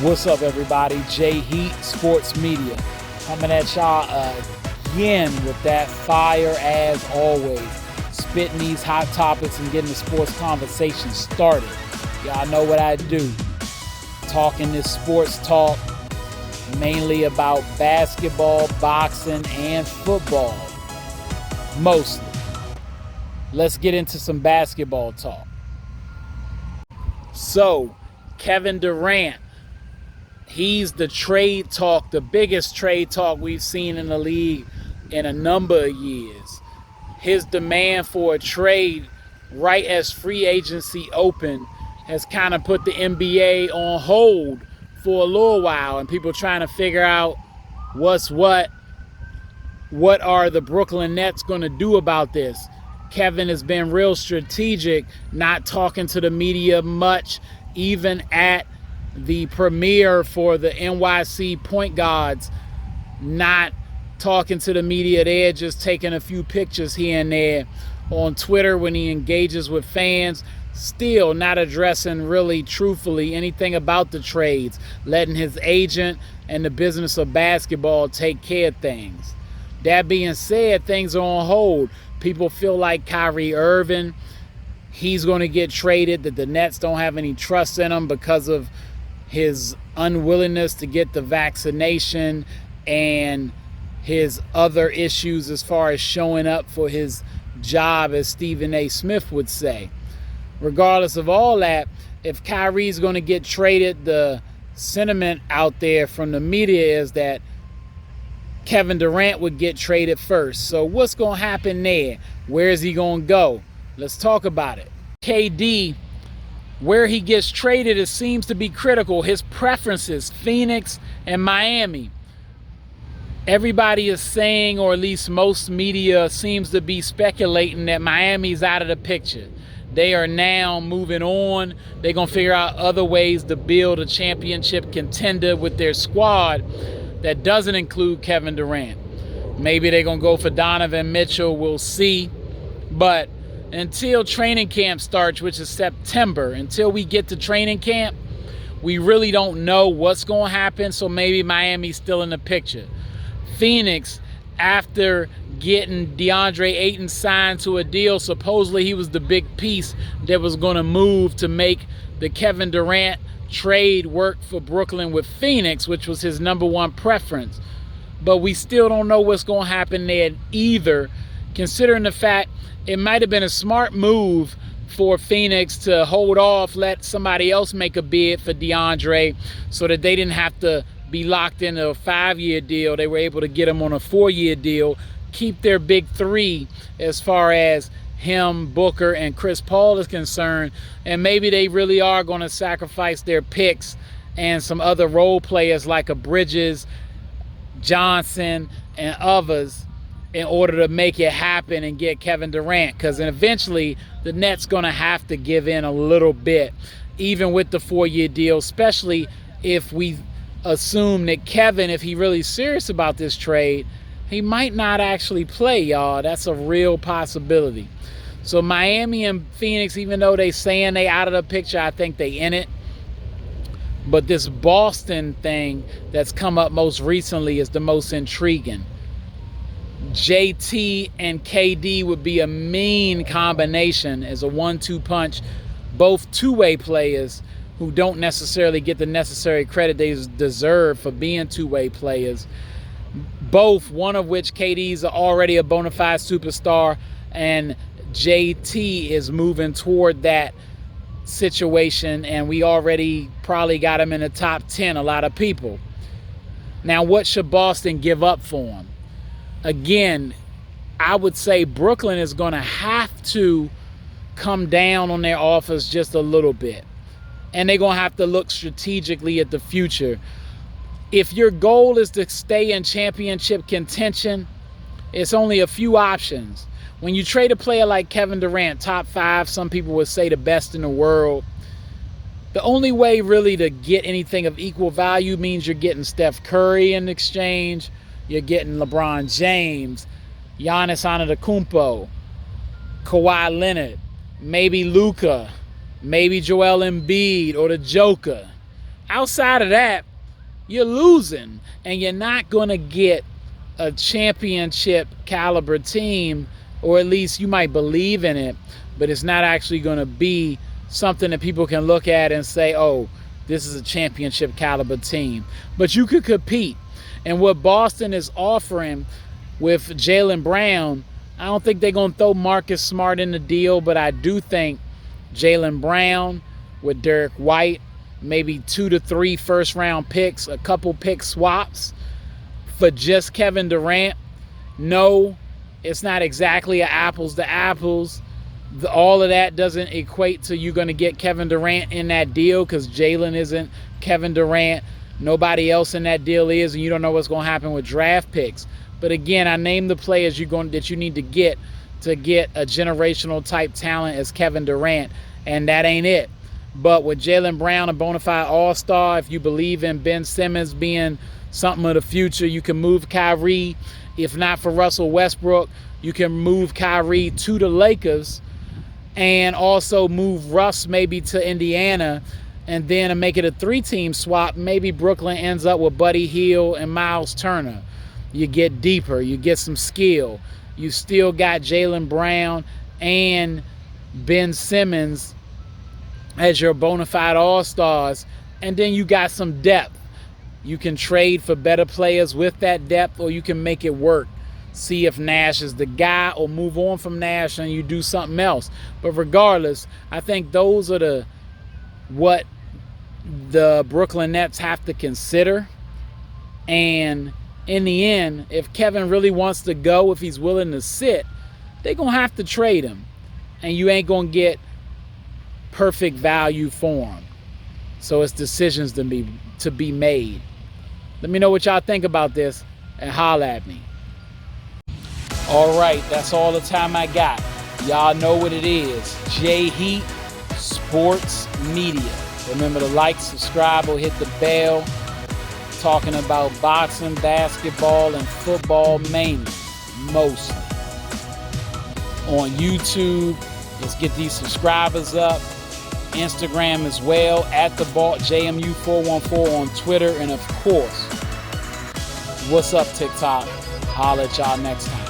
What's up, everybody? J Heat Sports Media coming at y'all again with that fire as always. Spitting these hot topics and getting the sports conversation started. Y'all know what I do. Talking this sports talk mainly about basketball, boxing, and football. Mostly. Let's get into some basketball talk. So, Kevin Durant. He's the trade talk, the biggest trade talk we've seen in the league in a number of years. His demand for a trade right as free agency opened has kind of put the NBA on hold for a little while, and people trying to figure out what's what are the Brooklyn Nets going to do about this. Kevin has been real strategic, not talking to the media much, even at the premiere for the NYC point guards, not talking to the media there, just taking a few pictures here and there. On Twitter when he engages with fans, still not addressing really truthfully anything about the trades, letting his agent and the business of basketball take care of things. That being said, things are on hold. People feel like Kyrie Irving, he's going to get traded, that the Nets don't have any trust in him because of his unwillingness to get the vaccination and his other issues as far as showing up for his job, as Stephen A. Smith would say. Regardless of all that, if Kyrie's going to get traded, the sentiment out there from the media is that Kevin Durant would get traded first. So what's going to happen there? Where is he going to go? Let's talk about it. KD, where he gets traded, it seems to be critical. His preferences, Phoenix and Miami. Everybody is saying, or at least most media seems to be speculating, that Miami's out of the picture. They are now moving on. They're going to figure out other ways to build a championship contender with their squad that doesn't include Kevin Durant. Maybe they're going to go for Donovan Mitchell. We'll see. But until training camp starts, which is September, until we get to training camp, we really don't know what's going to happen. So maybe Miami's still in the picture. Phoenix, after getting DeAndre Ayton signed to a deal, supposedly he was the big piece that was going to move to make the Kevin Durant trade work for Brooklyn with Phoenix, which was his number one preference. But we still don't know what's going to happen there either, considering the fact it might have been a smart move for Phoenix to hold off, let somebody else make a bid for DeAndre so that they didn't have to be locked into a 5-year deal. They were able to get him on a 4-year deal, keep their big three as far as him, Booker, and Chris Paul is concerned, and maybe they really are going to sacrifice their picks and some other role players like a Bridges, Johnson, and others in order to make it happen and get Kevin Durant, because eventually the Nets going to have to give in a little bit, even with the 4-year deal, especially if we assume that Kevin, if he really serious about this trade, he might not actually play, y'all. That's a real possibility. So Miami and Phoenix, even though they saying they out of the picture, I think they in it. But this Boston thing that's come up most recently is the most intriguing. JT and KD would be a mean combination as a 1-2 punch. Both two-way players who don't necessarily get the necessary credit they deserve for being two-way players. Both, one of which KD's already a bona fide superstar, and JT is moving toward that situation, and we already probably got him in the top 10, a lot of people. Now, what should Boston give up for him? Again, I would say Brooklyn is going to have to come down on their offers just a little bit. And they're going to have to look strategically at the future. If your goal is to stay in championship contention, it's only a few options. When you trade a player like Kevin Durant, top 5, some people would say the best in the world, the only way really to get anything of equal value means you're getting Steph Curry in exchange, you're getting LeBron James, Giannis Antetokounmpo, Kawhi Leonard, maybe Luka, maybe Joel Embiid or the Joker. Outside of that, you're losing, and you're not going to get a championship caliber team, or at least you might believe in it, but it's not actually going to be something that people can look at and say, oh, this is a championship caliber team. But you could compete. And what Boston is offering with Jaylen Brown, I don't think they're going to throw Marcus Smart in the deal, but I do think Jaylen Brown with Derek White, maybe 2 to 3 first-round picks, a couple pick swaps for just Kevin Durant. No, it's not exactly an apples to apples. All of that doesn't equate to you going to get Kevin Durant in that deal, because Jaylen isn't Kevin Durant. Nobody else in that deal is, and you don't know what's going to happen with draft picks. But again, I named the players that you need to get a generational type talent as Kevin Durant, and that ain't it. But with Jaylen Brown, a bona fide all-star, if you believe in Ben Simmons being something of the future, you can move Kyrie. If not for Russell Westbrook, you can move Kyrie to the Lakers and also move Russ maybe to Indiana, and then make it a 3-team swap. Maybe Brooklyn ends up with Buddy Hield and Miles Turner. You get deeper. You get some skill. You still got Jaylen Brown and Ben Simmons as your bona fide all-stars, and then you got some depth. You can trade for better players with that depth, or you can make it work. See if Nash is the guy, or move on from Nash and you do something else. But regardless, I think those are what the Brooklyn Nets have to consider. And in the end, if Kevin really wants to go, if he's willing to sit, they're going to have to trade him. And you ain't going to get perfect value for him. So it's decisions to be made. Let me know what y'all think about this, and holla at me. All right, that's all the time I got. Y'all know what it is. J Heat Sports Media. Remember to like, subscribe, or hit the bell. Talking about boxing, basketball, and football mainly, mostly. On YouTube, let's get these subscribers up. Instagram as well, at the ball, JMU414 on Twitter, and of course, what's up TikTok? Holla at y'all next time.